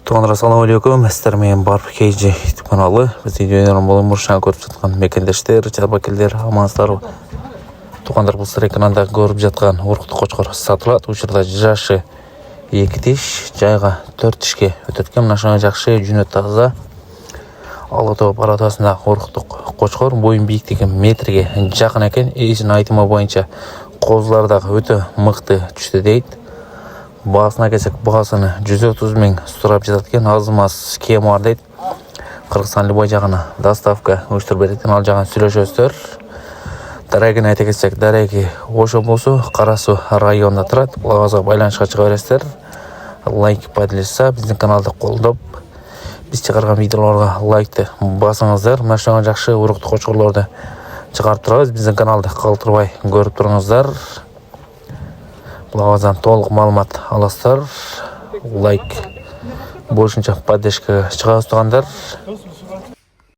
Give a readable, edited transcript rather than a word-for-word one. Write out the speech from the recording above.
Туғандар, ассалаумағалейкум. Сіздер мен Барып Кейджи YouTube каналы. Біз видеоларын болын бұрышан көріп жатқан мекендештер, жарбакелдер, амансыздар. Туғандар, бұл сыр экранында көріп жатқан орықты қошқар сатылады. Учырда жашы 2 тиш, жайға 4 тишке өтеткен. Нашыңа жақшы, жүні таза. Алатау паратасында орықты қошқар бойын биіктігі метрге жақын екен. Есін айтыма бойынша қозылардағы өте мықты түшті дейді. Басына келсек, бағасыны 130 мың сұрап жататкен, азымас кем бар дейді. Қырғызстан любой жағына доставка өштір беретін, ал жағын сөйлешөстер. Дәрегін айта кетсек, дәреги Ошо болсу, Қарасу районында тұрады. Бұлағазға байланышқа шыға бересіздер. Лайк поделиться, біздің каналды қолдап, біз шығарған видеоларға лайкты басыңыздар. Машыңа жақшы ұрықты қошқарларды шығарып тұрабыз. Біздің каналды қалтырбай көріп тұрыңыздар. Бұлағаздан толық малымат аластар. Лайк, бөлшінше поддержка шыға ұстағандар.